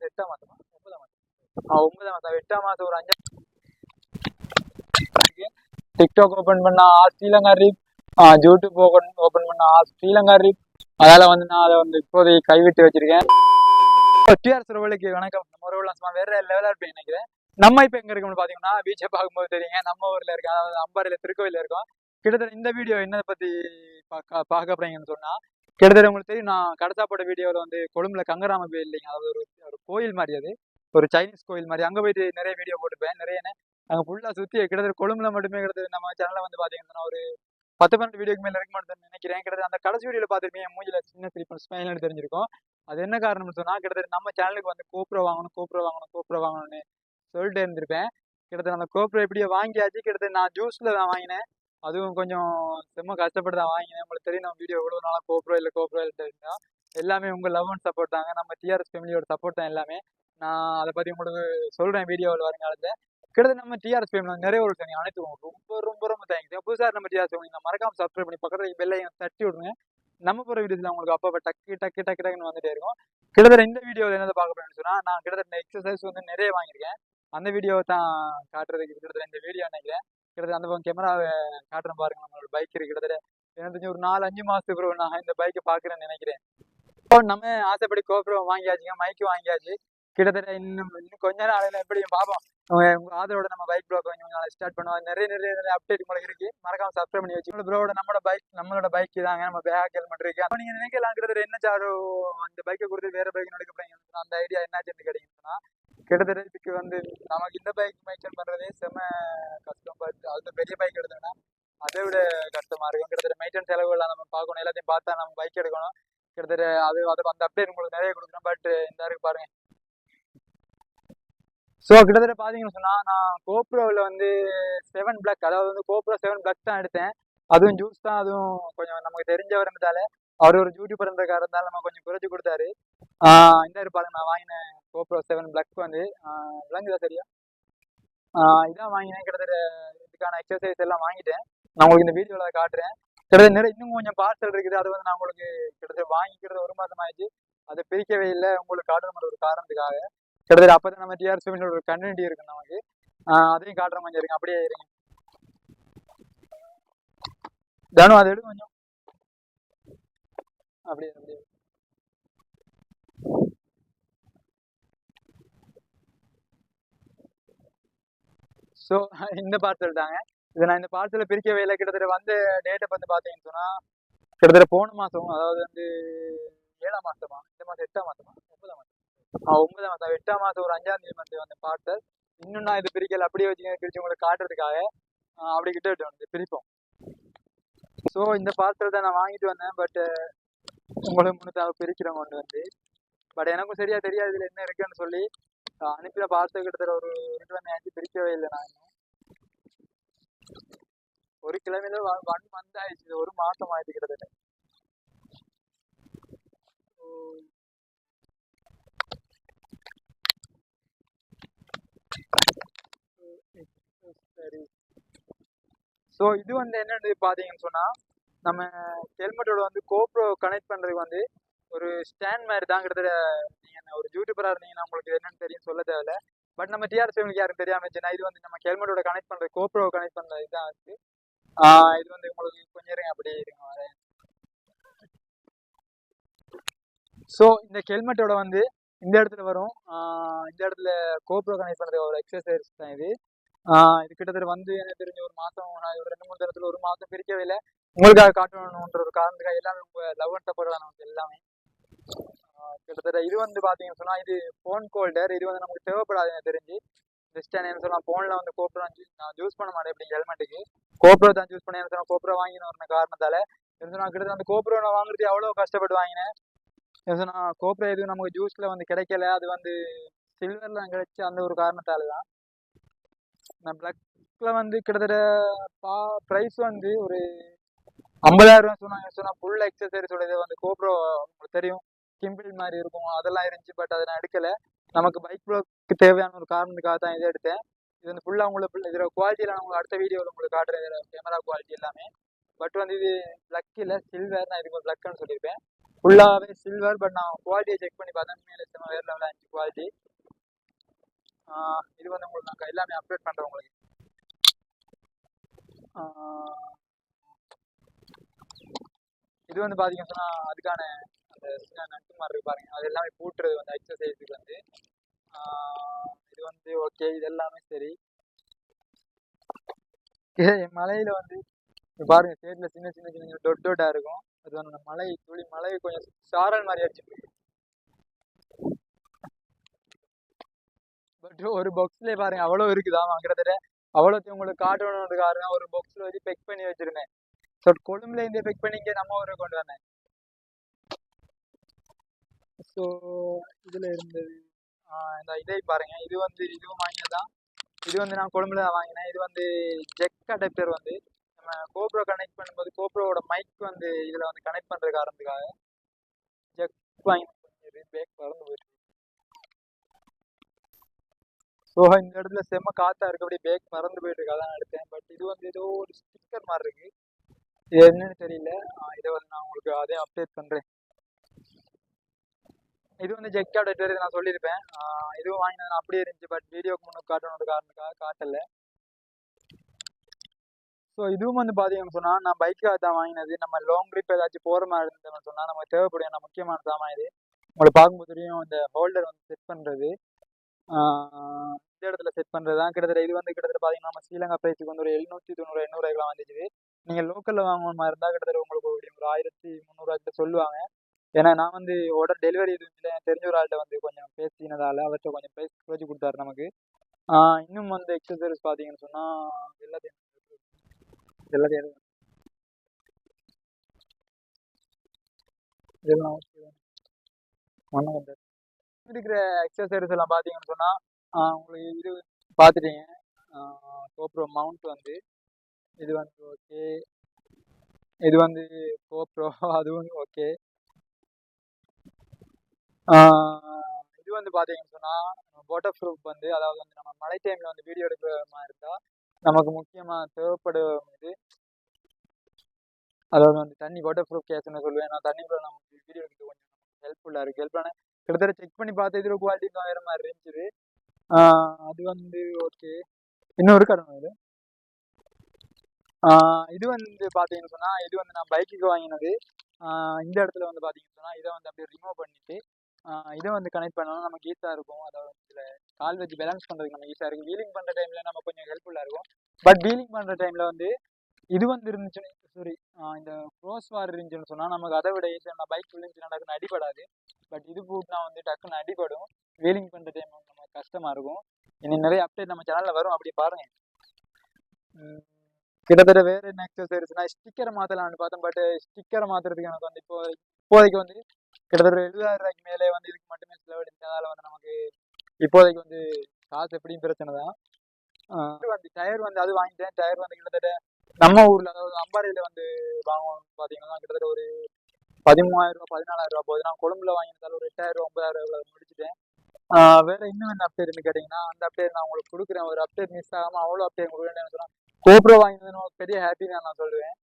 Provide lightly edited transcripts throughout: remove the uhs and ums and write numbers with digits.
8ஆம் மாசமா 9ஆம் மாசம் 8ஆம் மாசம் ஒரு 5 டிக்டாக் ஓபன் பண்ணா ஸ்ரீலங்கா ரீப், யூடியூப் ஓபன் பண்ணா ஸ்ரீலங்கா ரீப். அதால வந்து நான் அதை வந்து இப்போதை கைவிட்டு வச்சிருக்கேன். டிஆர் உறவுகளுக்கு வணக்கம். நம்ம உறவுலாம் சும்மா வேற லெவலா இருப்பேன் நினைக்கிறேன். நம்ம இப்ப எங்க இருக்கோம்னு பாத்தீங்கன்னா பீச்சை பார்க்கும்போது தெரியுங்க, நம்ம ஊர்ல இருக்கோம், அதாவது அம்பாறையில திருக்கோயில இருக்கோம். கிட்டத்தட்ட இந்த வீடியோ என்னதை பத்தி பார்க்க போறீங்கன்னு சொன்னா, கிட்டத்தட்ட உங்களுக்கு தெரியும், நான் கடைசாப்போட வீடியோவில் வந்து கொழும்புல கங்கராம கோயில் இல்லைங்க, அதாவது ஒரு கோயில் மாதிரி, அது ஒரு சைனீஸ் கோயில் மாதிரி. அங்கே போயிட்டு நிறைய வீடியோ போட்டுப்பேன். நிறைய அங்கே ஃபுல்லாக சுற்றி கிட்டத்தட்ட கொழும்புல மட்டுமே கிட்டத்தட்ட நம்ம சேனலில் வந்து பார்த்தீங்கன்னா ஒரு 10-12 வீடியோக்கு மேலே இருக்க மாட்டேன்னு நினைக்கிறேன். கிட்டத்தட்ட அந்த கடைசி வீடியோவில் பார்த்துருப்பீங்க, மூஞ்சில சின்ன சிரிப்பு ஸ்மைல்னு தெரிஞ்சிருக்கும். அது என்ன காரணம்னு சொன்னால், கிட்டத்தட்ட நம்ம சேனலுக்கு வந்து கோப்ரோ வாங்கணும்னு சொல்லிட்டு இருந்திருப்பேன். கிட்டத்தட்ட அந்த கோப்ரோ எப்படியோ வாங்கியாச்சு. கிட்டத்தட்ட நான் ஜூஸில் தான் வாங்கினேன், அதுவும் கொஞ்சம் செம்ம கஷ்டப்பட்டு தான் வாங்கினேன். உங்களுக்கு தெரியும், நம்ம வீடியோ எவ்வளோ நாளாக கோப்ரோ இல்லை எல்லாமே உங்கள் லவ் அண்ட் சப்போர்ட் தாங்க, நம்ம டிஆர்எஸ் ஃபேமிலியோட சப்போர்ட் தான் எல்லாமே. நான் அதை பற்றி உங்களுக்கு சொல்கிறேன் வீடியோவில் வருங்காலத்தில். கிட்டத்தட்ட நம்ம டிஆர்எஸ் ஃபேமிலி நிறைய ஒரு தனி அனைத்துக்கும் ரொம்ப ரொம்ப ரொம்ப தேங்க்ஸ். புதுசாக நம்ம டிஆர்எஸ் ஃபேமிலி மறக்காம சப்ஸ்கிரைப் பண்ணி பக்கத்தில் பெல்லையும் தட்டி விடுங்க. நம்ம போகிற வீடியோஸில் உங்களுக்கு அப்போ டக்குன்னு வந்துட்டே இருக்கும். கிட்டத்தட்ட இந்த வீடியோவில் என்னதை பார்க்க போறேன்னு சொன்னால், நான் கிட்டத்தட்ட எக்ஸசைஸ் வந்து நிறைய வாங்கியிருக்கேன். அந்த வீடியோவை தான் காட்டுறதுக்கு கிட்டத்தட்ட இந்த வீடியோ நினைக்கிறேன். கிட்டத்தட்ட அந்த கேமராவை காட்டுறேன் பாருங்க. நம்மளோட பைக் இருக்கு. கிட்டத்தட்ட எனக்கு தெரிஞ்சு ஒரு 4-5 மாசத்துக்கு பிறகு நான் இந்த பைக்கை பார்க்குறேன்னு நினைக்கிறேன். இப்போ நம்ம ஆசைப்படி கோப்ரோ வாங்கியாச்சுங்க, மைக்கு வாங்கியாச்சு. கிட்டத்தட்ட இன்னும் கொஞ்ச நாள் எப்படியும் பார்ப்போம். உங்க ஆதரவோட நம்ம பைக் ப்ளாக் கொஞ்சம் நாள் ஸ்டார்ட் பண்ணுவோம். நிறைய அப்டேட் உங்களுக்கு இருக்கு, மறக்காம சப்ஸ்கிரைப் பண்ணி வச்சு. ப்ரோட நம்மளோட பைக் தாங்க, நம்ம பேக் ஹெல்மெட் இருக்கு. அப்போ நீங்க நினைக்கலாம், கிட்டத்தட்ட என்ன சாரு அந்த பைக்கை கொடுத்து வேற பைக் நடக்க போறீங்க, அந்த ஐடியா என்னாச்சுன்னு கேட்டீங்கன்னா, கிட்டத்தட்ட இதுக்கு வந்து நமக்கு இந்த பைக் மெயின்டைன் பண்றதே செம கஷ்டம். பட் அது பெரிய பைக் எடுத்தோம்னா அதை விட கஷ்டமா இருக்கும். கிட்டத்தட்ட மெயின்டைன் செலவுகள் நம்ம பார்க்கணும், எல்லாத்தையும் பார்த்தா நம்ம பைக் எடுக்கணும். கிட்டத்தட்ட அது அந்த அப்டேட் உங்களுக்கு நிறைய கொடுக்குறேன். பட் இந்த இருக்கு பாருங்க. ஸோ கிட்டத்தட்ட பார்த்தீங்கன்னு சொன்னால், நான் கோப்ரோவில் வந்து 7 பிளாக், அதாவது வந்து கோப்ரோ 7 பிளாக் தான் எடுத்தேன். அதுவும் ஜூஸ் தான், அதுவும் கொஞ்சம் நமக்கு தெரிஞ்சவர் இருந்தால, அவர் ஒரு யூடியூபர் இருந்தாலும் நம்ம கொஞ்சம் குறைச்சி கொடுத்தாரு. இந்த பாருங்க, நான் வாங்கின கோப்ரோ 7 பிளாக் வந்து விளங்குதா சரியா, இதான் வாங்கினேன். கிட்டத்தட்ட இதுக்கான எக்ஸசைஸ் எல்லாம் வாங்கிட்டேன். நான் உங்களுக்கு இந்த வீடியோவில் காட்டுறேன். கிட்டத்தட்ட நிறைய இன்னும் கொஞ்சம் பார்சல் இருக்குது. அது வந்து நான் உங்களுக்கு கிட்டத்தட்ட வாங்கிக்கிறது 1 மாதம் ஆயிடுச்சு. அதை பிரிக்கவே இல்லை, உங்களுக்கு காட்டுற ஒரு காரணத்துக்காக. கிட்டத்தட்ட அப்பதான் நம்ம டிஆர்எஸ் ஃபேமிலியோட ஒரு கம்யூனிட்டி இருக்கு நமக்கு, அதையும் காட்டுற மாதிரி இருக்கு. அப்படியே இருங்க தானோ, அதை எடுக்கும் கொஞ்சம் அப்படியே. ஸோ இந்த பார்சல் தாங்க. இதை நான் இந்த பார்சலை பிரிக்கவே இல்லை. கிட்டத்தட்ட வந்து டேட்டை வந்து பார்த்தீங்கன்னு சொன்னால், கிட்டத்தட்ட போன மாதம், அதாவது வந்து 7ஆம் மாதமா, இந்த மாதம் 8ஆம் மாதமா 9ஆம் மாதம் 9ஆம் மாதம் 8ஆம் மாதம் ஒரு 5ஆம் தேதி வந்து வந்த பார்சல். இன்னும் நான் இது பிரிக்கல, அப்படியே பிரிச்சு உங்களுக்கு காட்டுறதுக்காக அப்படி கிட்ட வந்து பிரிப்போம். ஸோ இந்த பார்சல் தான் நான் வாங்கிட்டு வந்தேன். பட் உங்களுக்கு முன்னதாக பிரிக்கிறவங்க கொண்டு வந்து, பட் எனக்கும் சரியா தெரியாது இதில் என்ன இருக்குன்னு சொல்லி அனுப்பின பார்சல் கிட்டத்தட்ட ஒரு 2 மணி ஆச்சு, பிரிக்கவே இல்லை. நான் ஒரு கிழமையில 1 மந்த் ஆயிடுச்சு, 1 மாசம் ஆயிடுச்சு கிட்டத்தட்ட. சரி, ஸோ இது வந்து என்னன்னு பார்த்தீங்கன்னு சொன்னால், நம்ம ஹெல்மெட்டோட வந்து கோப்ரோ கனெக்ட் பண்ணுறதுக்கு வந்து ஒரு ஸ்டாண்ட் மாதிரி தான். கிட்டத்தட்ட நீங்கள் ஒரு யூடியூபராக இருந்தீங்கன்னா உங்களுக்கு என்னன்னு தெரியும், சொல்ல தேவையில்ல. பட் நம்ம டிஆர்எஸ் ஃபேமிலிக்கு யாரும் தெரியாமல் இருந்துச்சுன்னா, இது வந்து நம்ம ஹெல்மெட்டோட கனெக்ட் பண்ணுறது, கோப்ரோ கனெக்ட் பண்ணுறது இதுதான் இருக்குது. இது வந்து உங்களுக்கு கொஞ்சம் இருங்க, அப்படியே இருங்க வரேன். ஸோ இந்த ஹெல்மெட்டோட வந்து இந்த இடத்துல வரும், இந்த இடத்துல கோப்ரோ கனெக்ட் பண்ணுறது ஒரு எக்ஸசைஸ் தான் இது. இது கிட்டத்தட்ட வந்து எனக்கு தெரிஞ்ச ஒரு மாதம், நான் ஒரு 2-3 தரத்துல 1 மாதம் பிரிக்கவே இல்லை. உங்களுக்காக காட்டணுன்ற ஒரு காரணத்துக்காக எல்லாமே உங்கள் லவ் அண்ட் சப்போர்ட் தான் நமக்கு எல்லாமே. கிட்டத்தட்ட இது வந்து பார்த்தீங்கன்னு சொன்னால், இது ஃபோன் ஹோல்டர். இது வந்து நமக்கு தேவைப்படாது எனக்கு தெரிஞ்சு. பெஸ்ட் என்ன சொன்னால், ஃபோனில் வந்து கோப்ரோ நான் யூஸ் பண்ண மாட்டேன். இப்படி ஹெல்மெட்டுக்கு கோப்ரோ தான் யூஸ் பண்ணேன். சொன்னால் கோப்ரோ வாங்கின ஒரு காரணத்தால் சொன்னால், கிட்டத்தட்ட அந்த கோப்ரோ நான் வாங்குறது எவ்வளோ கஷ்டப்பட்டு வாங்கினேன். சொன்னால் கோப்ரோ எதுவும் நமக்கு ஜூஸில் வந்து கிடைக்கல, அது வந்து சில்வரில் கிடைச்சி, அந்த ஒரு காரணத்தால் தான். நான் பிளாக்ல வந்து கிட்டத்தட்ட ப்ரைஸ் வந்து ஒரு 50,000 ரூபா சொன்னாங்க. சொன்னால் ஃபுல் எக்ஸசைஸோட இது வந்து கோப்ரோ உங்களுக்கு தெரியும், கிம்பிள் மாதிரி இருக்கும், அதெல்லாம் இருந்துச்சு. பட் அதை நான் எடுக்கலை. நமக்கு பைக் ப்ளாக்கு தேவையான ஒரு காரணத்துக்காக தான் இதை எடுத்தேன். இது வந்து ஃபுல்லாக உங்களுக்கு இதோட குவாலிட்டியில் நான் உங்களுக்கு அடுத்த வீடியோவில் உங்களுக்கு காட்டுறேன், கேமரா குவாலிட்டி எல்லாமே. பட் வந்து இது பிளக் இல்லை, சில்வர். நான் இதுக்கு ஒரு பிளக்குன்னு சொல்லியிருப்பேன். ஃபுல்லாகவே சில்வர். பட் நான் குவாலிட்டியை செக் பண்ணி பார்த்தேன், உண்மையிலே செம்ம வேறு லெவலில் இருந்துச்சு குவாலிட்டி. இது வந்து உங்களுக்கு நான் எல்லாமே அப்டேட் பண்ணுறேன் உங்களுக்கு. இது வந்து பார்த்தீங்கன்னு சொன்னால் அதுக்கான அந்த சின்ன நட்டு மாதிரி இருக்கு பாருங்க, அது எல்லாமே பூட்டுறது வந்து எக்ஸசைஸுக்கு வந்து. இது வந்து ஓகே, இது எல்லாமே சரி. மலையில வந்து பாருங்க சைட்ல சின்ன சின்ன சின்ன டொட்டா இருக்கும். அது வந்து மலை துளி மலை கொஞ்சம் சாரல் மாதிரி அடிச்சு. பட் ஒரு பாக்ஸ்லயே பாருங்க அவ்வளோ இருக்குதா கிட்டத்தட்ட அவ்வளோத்தையும் உங்களுக்கு காட்டணுன்றதுக்காக ஒரு பாக்ஸ்ல வச்சு பெக் பண்ணி வச்சிருந்தேன். ஸோ கொழும்புல இருந்தே பெக் பண்ணி இங்கே நம்ம ஊருக்கு கொண்டு வந்தேன். ஸோ இதுல இருந்தது இந்த இதை பாருங்க, இது வந்து இதுவும் வாங்கினதான். இது வந்து நான் கொழும்புல வாங்கினேன். இது வந்து ஜெக் அடாப்டர் வந்து நம்ம கோப்ரோ கனெக்ட் பண்ணும்போது கோப்ரோவோட மைக் வந்து இதுல வந்து கனெக்ட் பண்ற காரணத்துக்காக ஜெக் வாங்கி பேக் பறந்து போயிட்டு. ஸோ இந்த இடத்துல செம்ம காத்தா இருக்கு, அப்படியே பேக் பறந்து போயிட்டு இருக்கு, அதான் எடுத்தேன். பட் இது வந்து ஏதோ ஒரு ஸ்டிக்கர் மாதிரி இருக்கு, இது என்னன்னு தெரியல. இதை வந்து நான் உங்களுக்கு அதே அப்டேட் பண்றேன். இது வந்து ஜெக் அடாப்டர் நான் சொல்லியிருப்பேன். இதுவும் வாங்கினது அப்படியே இருந்துச்சு, பட் வீடியோக்கு முன்னுக்கு காட்டணும் காரணத்துக்காக காட்டல. ஸோ இதுவும் வந்து பார்த்தீங்கன்னு சொன்னால் நான் பைக்காக தான் வாங்கினது. நம்ம லாங் ட்ரிப் ஏதாச்சும் போகிற மாதிரி இருந்ததுன்னு சொன்னால் நம்ம தேவைப்படும் நான் முக்கியமான சாமான் இது. உங்களை பார்க்கும்போது தெரியும், இந்த ஹோல்டர் வந்து செட் பண்ணுறது இந்த இடத்துல செட் பண்ணுறது தான். கிட்டத்தட்ட இது வந்து கிட்டத்தட்ட பார்த்தீங்கன்னா நம்ம ஸ்ரீலங்கா பிரைஸுக்கு வந்து ஒரு 790 800 வந்துச்சு. நீங்கள் லோக்கலில் வாங்கணும் மாதிரி இருந்தால் கிட்டத்தட்ட உங்களுக்கு ஒரு 1300 சொல்லுவாங்க. ஏன்னா நான் வந்து ஆர்டர் டெலிவரி எதுவும் இல்லை, தெரிஞ்ச ஒரு ஆள்கிட்ட வந்து கொஞ்சம் பேசினதால அவர்கிட்ட கொஞ்சம் ப்ரைஸ் குறைச்சி கொடுத்தாரு நமக்கு. இன்னும் வந்து எக்ஸசைஸ் பார்த்தீங்கன்னு சொன்னால் எல்லாத்தையும் இதெல்லாம் இருக்கிற எக்ஸசைஸ் எல்லாம் பார்த்தீங்கன்னு சொன்னால் உங்களுக்கு இது பார்த்துட்டீங்க. கோப்ரோ மவுண்ட் வந்து இது வந்து ஓகே, இது வந்து கோப்ரோ அதுவும் ஓகே. இது வந்து பார்த்தீங்கன்னு சொன்னால் வாட்டர் ப்ரூஃப் வந்து, அதாவது வந்து நம்ம மழை டைமில் வந்து வீடியோ எடுக்கிற மாதிரி இருந்தால் நமக்கு முக்கியமாக தேவைப்படும் இது. அதாவது வந்து தண்ணி வாட்டர் ப்ரூஃப் கேஸ்ன்னு சொல்லுவேன் நான். தண்ணிக்குள்ள நமக்கு வீடியோ எடுக்க கொஞ்சம் ஹெல்ப்ஃபுல்லாக இருக்குது. ஹெல்ப்ஃபுல்லான கிட்டத்தட்ட செக் பண்ணி பார்த்து இதில் குவாலிட்டி தான் வேறு மாதிரி இருந்துச்சு. அது வந்து ஓகே. இன்னொரு கடமை இது. இது வந்து பார்த்தீங்கன்னு சொன்னால் இது வந்து நான் பைக்குக்கு வாங்கினது. இந்த இடத்துல வந்து பார்த்தீங்கன்னு சொன்னால் இதை வந்து அப்படியே ரிமூவ் பண்ணிவிட்டு இதை வந்து கனெக்ட் பண்ணாலும் நமக்கு ஈஸியாக இருக்கும். அதாவது இதில் கால் வச்சு பேலன்ஸ் பண்ணுறதுக்கு நம்ம ஈஸியாக இருக்கும். வீலிங் பண்ணுற டைமில் நம்ம கொஞ்சம் ஹெல்ப்ஃபுல்லாக இருக்கும். பட் வீலிங் பண்ணுற டைமில் வந்து இது வந்து இருந்துச்சுன்னு சாரி இந்த க்ரோஸ் வார் இருந்துச்சுன்னு சொன்னால் நமக்கு அதை விட ஈஸியாக நம்ம பைக் விழுந்துச்சுன்னா டக்குன்னு அடிபடாது. பட் இது போட்டுனா வந்து டக்குன்னு அடிபடும். வீலிங் பண்ணுற டைம் நம்ம கஷ்டமாக இருக்கும். இன்னும் நிறைய அப்டேட் நம்ம சேனலில் வரும், அப்படி பாருங்கள். கிட்டத்தட்ட வேறு என்ன எக்ஸசைஸ்னா ஸ்டிக்கரை மாற்றலாம்னு பார்த்தேன். பட் ஸ்டிக்கரை மாற்றுறதுக்கு எனக்கு வந்து இப்போதைக்கு வந்து கிட்டத்தட்ட 70,000 மேலே வந்து இதுக்கு மட்டுமே செலவழிச்சதால வந்து நமக்கு இப்போதைக்கு வந்து காசு எப்படியும் பிரச்சனை தான். வந்து டயர் வந்து அது வாங்கிட்டேன். டயர் வந்து கிட்டத்தட்ட நம்ம ஊரில் அதாவது அம்பாறையில் வந்து வாங்குவோம் பார்த்தீங்கன்னா கிட்டத்தட்ட ஒரு 13,000 14,000 போகுது. நான் கொழும்புல வாங்கினதால ஒரு 8,000 9,000 முடிச்சுட்டேன். வேற இன்னும் என்ன அப்டேட்னு கேட்டிங்கன்னா அந்த அப்டேட் நான் உங்களுக்கு கொடுக்குறேன். ஒரு அப்டேட் மிஸ் ஆகாமல் அவ்வளோ அப்டேட் கொடுக்குறேன்னு சொன்னால் கோப்ரோ வாங்கினதுன்னு பெரிய ஹாப்பி தான் நான் சொல்லுவேன்.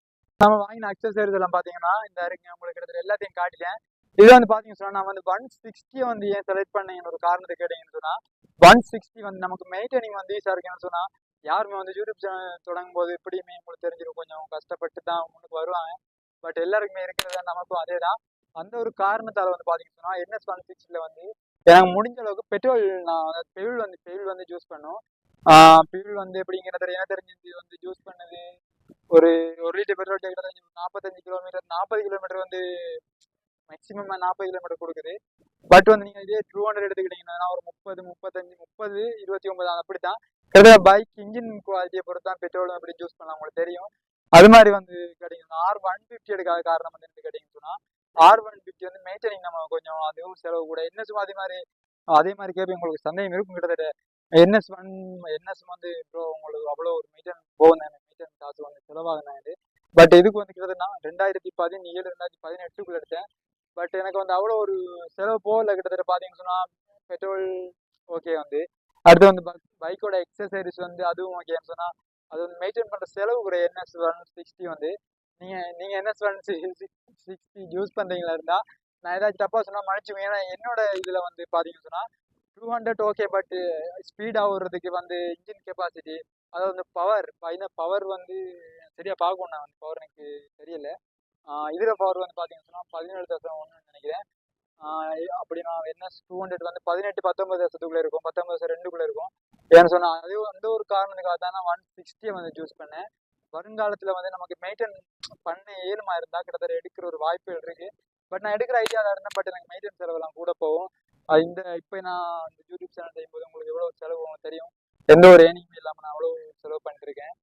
நம்ம வாங்கின அக்சசரிஸ் எல்லாம் பார்த்தீங்கன்னா இந்த இருக்கு உங்களுக்கு கிட்டத்தட்ட எல்லாத்தையும் காட்டிட்டேன். இது வந்து பார்த்தீங்கன்னு சொன்னால் நான் வந்து 160 வந்து ஏன் செலக்ட் பண்ணீங்கன்னு ஒரு காரணத்தை கேட்டீங்கன்னு சொன்னால் 160 வந்து நமக்கு மெயின்டைனிங் வந்து ஈஸியாக இருக்குன்னு சொன்னால் யாருமே வந்து யூடியூப் சேனல் தொடங்கும் போது எப்படியுமே உங்களுக்கு தெரிஞ்சிடும் கொஞ்சம் கஷ்டப்பட்டு தான் முன்னுக்கு வருவாங்க. பட் எல்லாருக்குமே இருக்கிறது நமக்கும் அதே தான். அந்த ஒரு காரணத்தால் வந்து பார்த்தீங்கன்னு சொன்னால் NS160 வந்து எனக்கு முடிஞ்ச அளவுக்கு பெட்ரோல் நான் பெட்ரோல் வந்து யூஸ் பண்ணும். பெட்ரோல் வந்து எப்படிங்கிறது என்ன தெரிஞ்சு வந்து யூஸ் பண்ணது ஒரு 1 லிட்டர் பெட்ரோல் கிட்ட 45 கிலோமீட்டர் 40 கிலோமீட்டர் வந்து மேக்ஸிமம் 40 கிலோமீட்டர் கொடுக்குது. பட் வந்து நீங்கள் இதே 200 எடுத்துக்கிட்டீங்கன்னா ஒரு 30 35 30 29 அப்படித்தான். பைக் இன்ஜின் குவாலிட்டியை பொறுத்து தான் பெட்ரோல் அப்படி யூஸ் பண்ணலாம், உங்களுக்கு தெரியும். அது மாதிரி வந்து கேட்டிங்கன்னா R150 எடுக்காத காரணம் வந்து என்ன கேட்டிங்கன்னு சொன்னால் R150 வந்து மெயின்டைனிங் நம்ம கொஞ்சம் அதுவும் செலவு கூட. NS அதே மாதிரி கேட்பேன், உங்களுக்கு சந்தேகம் இருக்கும். கிட்டத்தட்ட NS வந்து இப்போ உங்களுக்கு அவ்வளோ ஒரு மெயின்டைன் போகும் தானே, மெயின்டைன் காசு வந்து செலவாகுனாது. பட் இதுக்கு வந்து கிட்டத்தட்ட 2017 2018 எடுத்தேன். பட் எனக்கு வந்து அவ்வளோ ஒரு செலவு போகல. கிட்டத்தட்ட பார்த்தீங்கன்னு சொன்னால் பெட்ரோல் ஓகே வந்து அடுத்து வந்து பைக்கோட எக்ஸசைஸ் வந்து அதுவும் ஓகேன்னு சொன்னால் அது வந்து மெயின்டைன் பண்ணுற செலவு கூட. NS160 வந்து நீங்கள் NS160 யூஸ் பண்ணுறீங்களா இருந்தால் நான் ஏதாச்சும் தப்பா சொன்னா மன்னிச்சுங்க. ஏன்னா என்னோட இதுல வந்து பாத்தீங்கன்னு சொன்னா 200 ஓகே, பட் ஸ்பீட் ஆகுறதுக்கு வந்து இன்ஜின் கெப்பாசிட்டி, அதாவது வந்து பவர், பவர் வந்து சரியா பார்க்கணும். நான் வந்து பவர் எனக்கு தெரியல. இதுல பவர் வந்து பாத்தீங்கன்னு சொன்னா 17.1 நினைக்கிறேன். அப்படி நான் என்எஸ் 200 வந்து 18-19 வருஷத்துக்குள்ள இருக்கும், 19 வருஷம் 2க்குள்ள இருக்கும். ஏன்னு சொன்னா அது அந்த ஒரு காரணத்துக்காக தான் நான் 160 வந்து சூஸ் பண்ணேன். வருங்காலத்துல வந்து நமக்கு மெயின்டைன் பண்ண ஏழுமா இருந்தா கிட்டத்தட்ட எடுக்கிற ஒரு வாய்ப்புகள் இருக்கு. பட் நான் எடுக்கிற ஐடியாவில் இருந்தேன், பட் எனக்கு மெயின்டைன் செலவெல்லாம் கூட போகும். இப்போ நான் இந்த யூடியூப் சேனல் செய்யும்போது உங்களுக்கு எவ்வளோ செலவு தெரியும். எந்த ஒரு ஏர்னிங்குமே இல்லாமல் நான் அவ்வளோ செலவு பண்ணிருக்கேன்.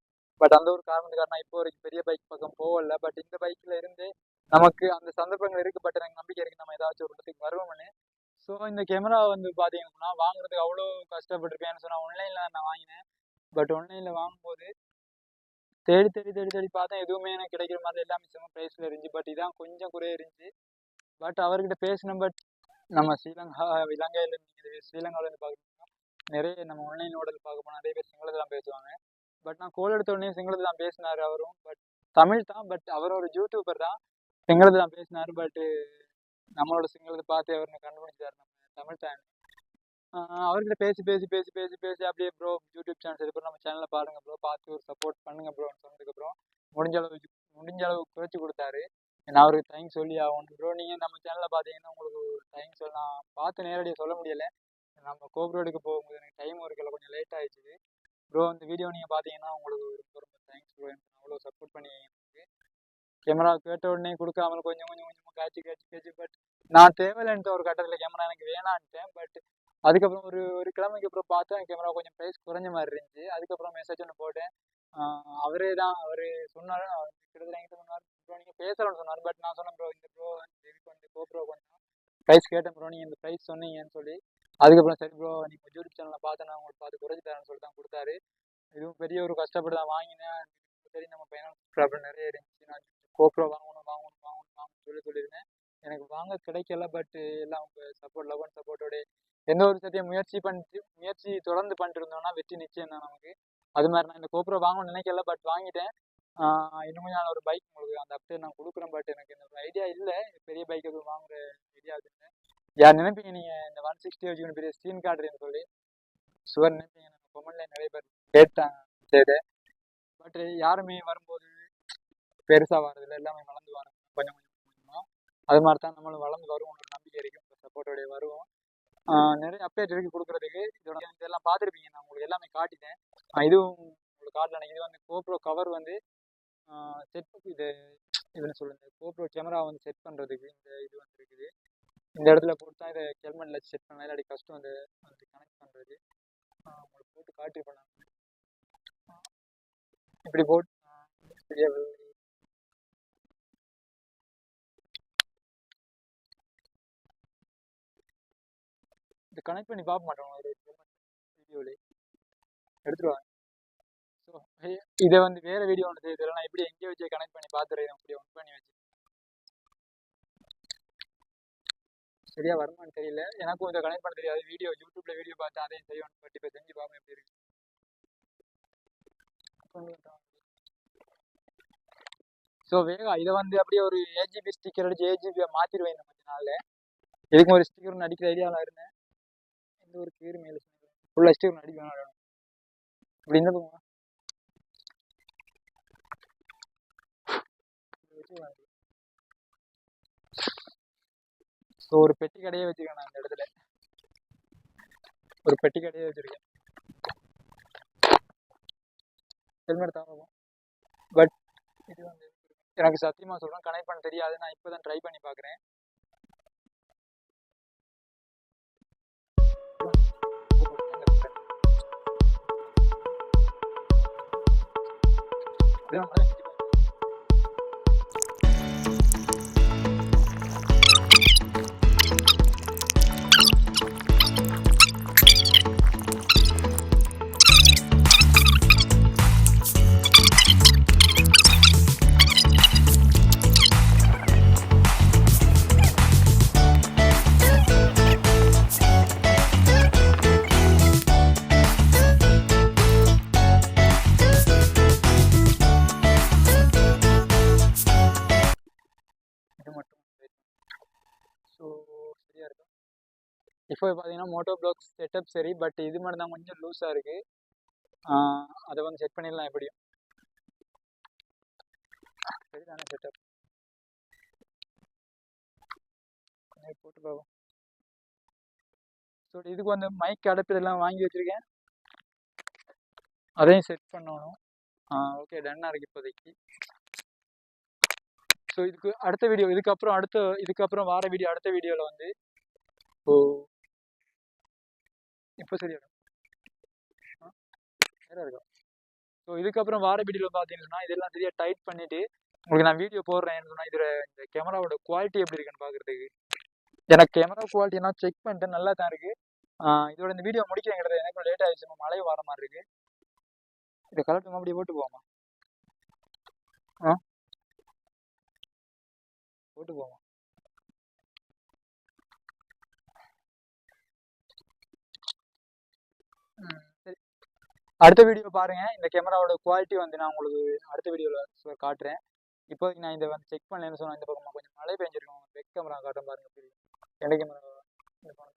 பட் அந்த ஒரு காரணத்துக்காக நான் இப்போ வரைக்கும் பெரிய பைக் பக்கம் போகல. பட் இந்த பைக்ல இருந்து நமக்கு அந்த சந்தர்ப்பங்கள் இருக்கு. பட் எனக்கு நம்பிக்கை இருக்கு நம்ம ஏதாச்சும் ஒரு இடத்துக்கு வருவோம்னு. ஸோ இந்த கேமரா வந்து பார்த்தீங்கன்னா வாங்குறதுக்கு அவ்வளோ கஷ்டப்பட்டிருக்கேன்னு சொன்னால் ஆன்லைனில் நான் வாங்கினேன். பட் ஆன்லைனில் வாங்கும்போது தேடி தேடி தேடி தேடி பார்த்தேன், எதுவுமே எனக்கு கிடைக்கிற மாதிரி எல்லாமே செம்ம ப்ரைஸில் இருந்துச்சு. பட் இதான் கொஞ்சம் குறைய இருந்துச்சு. பட் அவர்கிட்ட பேசினேன். பட் நம்ம இலங்கையில் நீங்கள் ஸ்ரீலங்காவில் இருந்து பார்க்கணும்னா நிறைய நம்ம ஆன்லைன் ஓடல் பார்க்க போனால் நிறைய பேர் சிங்களத்தில் தான் பேசுவாங்க. பட் நான் கோல் எடுத்த உடனே சிங்களத்தில் தான் பேசினார் அவரும். பட் தமிழ் தான், பட் அவர் ஒரு யூடியூபர் தான், சிங்களத்தில் தான் பேசினார். பட் நம்மளோட சிங்களத்தை பார்த்து அவர் கண்டுபிடிச்சார் நம்ம தமிழ் சேனல். அவர்கிட்ட பேசி பேசி பேசி பேசி பேசி அப்படியே ப்ரோ யூடியூப் சேனல் சரி நம்ம சேனலில் பாருங்க ப்ரோ, பார்த்து ஒரு சப்போர்ட் பண்ணுங்க ப்ரோன்னு சொன்னதுக்கப்புறம் முடிஞ்ச அளவு குறைச்சி கொடுத்தாரு. நான் அவருக்கு தேங்க்ஸ் சொல்லி ஆகணும். ப்ரோ நீங்கள் நம்ம சேனலில் பார்த்தீங்கன்னா உங்களுக்கு தேங்க்ஸ் சொல்லலாம். பார்த்து நேரடியாக சொல்ல முடியலை, நம்ம கோப்ரோடுக்கு போகும்போது எனக்கு டைம் இருக்கல, கொஞ்சம் லேட் ஆகிடுச்சு. ப்ரோ இந்த வீடியோ நீங்கள் பார்த்தீங்கன்னா உங்களுக்கு ரொம்ப ரொம்ப தேங்க்ஸ் ப்ரோ, எனக்கு அவ்வளோ சப்போர்ட் பண்ணி கேமரா கேட்ட உடனே கொடுக்காமல் கொஞ்சம் கொஞ்சம் கொஞ்சமாக காய்ச்சி. பட் நான் தேவையில்லைன்ட்டு ஒரு கட்டத்தில் கேமரா எனக்கு வேணான்ட்டேன். பட் அதுக்கப்புறம் ஒரு கிழமைக்கு அப்புறம் பார்த்தேன் கேமரா கொஞ்சம் ப்ரைஸ் குறைஞ்ச மாதிரி இருந்துச்சு. அதுக்கப்புறம் மெசேஜ் ஒன்று போட்டேன். அவரே தான் அவர் சொன்னார், கிட்டத்தட்ட என்கிட்ட சொன்னார் ப்ரோ நீங்கள் பேசலாம்னு சொன்னார். பட் நான் சொன்னேன் ப்ரோ இந்த ப்ரோ இதுக்கு வந்து கோப்ரோ கொஞ்சம் ப்ரைஸ் கேட்டேன் ப்ரோ, நீங்கள் இந்த ப்ரைஸ் சொன்னீங்கன்னு சொல்லி. அதுக்கப்புறம் சரி ப்ரோ நீங்கள் யூடியூப் சேனலில் பார்த்தேன், நான் உங்களுக்கு பார்த்து குறைச்சி தரேன்னு சொல்லி தான் கொடுத்தாரு. இதுவும் பெரிய ஒரு கஷ்டப்பட்டு தான் வாங்கினேன். சரி நம்ம ஃபைனான்ஸ் ப்ராப்ளம் நிறைய இருந்துச்சு. நான் கோப்ரோ வாங்கணும் சொல்லியிருந்தேன். எனக்கு வாங்க கிடைக்கல. பட் எல்லாம் அவங்க சப்போர்ட், லவ் அண்ட் சப்போர்ட்டோட எந்த ஒரு சத்தியம் முயற்சி தொடர்ந்து பண்ணிட்டு இருந்தோம்னா வெற்றி நிச்சயம் தான் நமக்கு. அது மாதிரி நான் இந்த கோப்ரோ வாங்கணும்னு நினைக்கல, பட் வாங்கிட்டேன். இன்னும் நான் ஒரு பைக் உங்களுக்கு அந்த அப்டேட் நான் கொடுக்குறேன். பட் எனக்கு இந்த ஐடியா இல்லை, பெரிய பைக் எதுவும் வாங்குற ஐடியா இல்லை. யார் நினைப்பீங்க நீங்கள் இந்த 160 வச்சுக்கணும் பெரிய ஸ்க்ரீன் கார்டுன்னு சொல்லி சுவர் நினைப்பீங்க. நம்ம கொமெண்ட்ல நிறைய பேர் கேட்டாங்க சரி. பட் யாருமே வரும்போது பெருசாக வர்றதில்லை, எல்லாமே வளர்ந்து வரோம் கொஞ்சம் கொஞ்சமாக. அது மாதிரி தான் நம்மளும் வளர்ந்து வருவோம், ஒரு நம்பிக்கை இருக்கும், சப்போர்ட்டோடைய வருவோம். நிறைய அப்டேட் இருக்கு கொடுக்குறதுக்கு. இதெல்லாம் பார்த்துருப்பீங்க, நான் உங்களுக்கு எல்லாமே காட்டிட்டேன். இதுவும் உங்களுக்கு காட்டல. இது வந்து கோப்ரோ கவர் வந்து செட் இதுன்னு சொல்லுங்க, கோப்ரோ கேமரா வந்து செட் பண்ணுறதுக்கு இந்த இது வந்து இருக்குது. இந்த இடத்துல போட்டு தான் இதை ஹெல்மெட்டில் செட் பண்ணலாம், இல்லாட்டி கஷ்டம் வந்து கனெக்ட் பண்ணுறது. உங்களுக்கு போட்டு காட்டிருப்பேன் நான். இப்படி போட்டு சரியா இது கனெக்ட் பண்ணி பார்க்க மாட்டோம் ஒரு வீடியோவிலே எடுத்துருவாங்க. ஸோ இதை வந்து வேற வீடியோ ஒன்று செய்ய நான் எப்படி எங்கேயே வச்சு கனெக்ட் பண்ணி பார்த்துறேன், அப்படி ஒன் பண்ணி வச்சு சரியா வருமானு தெரியல. எனக்கும் இதை கனெக்ட் பண்ண தெரியாது. யூடியூப்ல வீடியோ பார்த்தேன், அதையும் செய்வோம். பட் இப்போ செஞ்சு பார்ப்போம் எப்படி இருக்கு. ஸோ வேகா இதை வந்து அப்படியே ஒரு ஏஜிபி ஸ்டிக்கர் அடிச்சு ஏஜிபியை மாற்றிடுவேன் இந்த கொஞ்ச நாளில். எதுக்கும் ஒரு ஸ்டிக்கர் ஒன்று அடிக்கிற ஐடியாவில் இருந்தேன். எந்த ஒரு கீறு மேலே ஃபுல்லாக ஸ்டிக்கர் ஒன்று அடிக்கணும் இப்படி என்ன போங்க. ஸோ ஒரு பெட்டி கடையே வச்சுருக்கேன் நான் இந்த இடத்துல, ஒரு பெட்டி கடையே வச்சுருக்கேன். ஹெல்மெட் தான் போகும். பட் இது வந்து எனக்கு சத்தியமாக சொல்கிறேன் கனெக்ட் பண்ண தெரியாது. நான் இப்போ தான் ட்ரை பண்ணி பார்க்குறேன். இப்போ பார்த்தீங்கன்னா மோட்டோ ப்ளாக் செட்டப் சரி, பட் இது மட்டும் தான் கொஞ்சம் லூஸாக இருக்குது. அதை வந்து செட் பண்ணிடலாம் எப்படியும். சரிதானே செட்டப் போட்டு பார்ப்போம். ஸோ இதுக்கு வந்து மைக் அடப்பு இதெல்லாம் வாங்கி வச்சுருக்கேன், அதையும் செட் பண்ணணும். ஓகே, டன்னாக இருக்குது இப்போதைக்கு. ஸோ இதுக்கு அடுத்த வீடியோ, இதுக்கப்புறம் வார வீடியோ, அடுத்த வீடியோவில் வந்து ஓ இப்போ சரியாடும் வேற இருக்கா. ஸோ இதுக்கப்புறம் வார வீடியோவில் பார்த்தீங்கன்னா இதெல்லாம் சரியாக டைட் பண்ணிவிட்டு உங்களுக்கு நான் வீடியோ போடுறேன்னு சொன்னால் இதில் இந்த கேமராவோட குவாலிட்டி எப்படி இருக்குன்னு பார்க்குறதுக்கு. எனக்கு கேமரா குவாலிட்டி நான் செக் பண்ணிட்டு நல்லா தான் இருக்குது. இதோட இந்த வீடியோ முடிக்கிறேன் கிடையாது, எனக்கு லேட் ஆகிடுச்சு, மழை வர மாதிரி இருக்குது. இதை கலெக்ட் அப்படியே போட்டு போவோமா? போட்டு போவோம். சரி, அடுத்த வீடியோ பாருங்க. இந்த கேமராவோட குவாலிட்டி வந்து நான் உங்களுக்கு அடுத்த வீடியோவில் காட்டுறேன். இப்போதைக்கு நான் இதை வந்து செக் பண்ணலன்னு சொன்னால் இந்த பக்கமாக கொஞ்சம் மழை பெஞ்சிருக்கோம். பெக் கேமரா காட்டுறேன் பாருங்க. எந்த கேமரா இந்த ஃபோன்.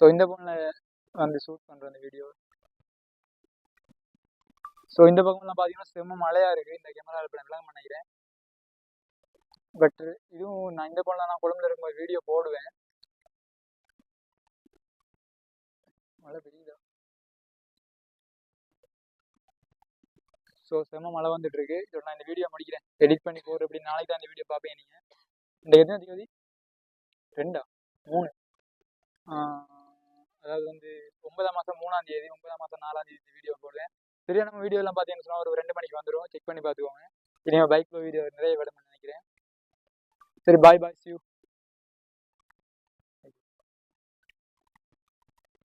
ஸோ இந்த ஃபோனில் வந்து ஷூட் பண்ணுற அந்த வீடியோ. ஸோ இந்த பக்கம்லாம் பார்த்தீங்கன்னா செம்ம மழையாக இருக்குது. இந்த கேமரா இப்போ நல்லா நினைக்கிறேன். பட் இதுவும் நான் இந்த ஃபோனில் நான் கொழும்புல இருக்கும்போது வீடியோ போடுவேன். மழை பெய்யுதா? ஸோ செம்ம மழை வந்துட்டு இருக்கு. இதோட நான் இந்த வீடியோ முடிக்கிறேன், எடிட் பண்ணி போடுற. எப்படி நாளைக்கு தான் இந்த வீடியோ பார்ப்பேன். நீங்கள் இந்த எத்தனை தேதி? 2 3 அதாவது வந்து 9ஆம் மாதம் 3ஆம் தேதி, 9ஆம் மாதம் 4ஆம் தேதி இந்த வீடியோ போடுவேன். சரியா, நம்ம வீடியோலாம் பார்த்தீங்கன்னு சொன்னால் ஒரு 2 மணிக்கு வந்துடும். செக் பண்ணி பார்த்துக்கோங்க. இனிமேல் பைக்கில் வீடியோ நிறைய விடணும்னு நினைக்கிறேன். சரி, பாய் பாய், see you.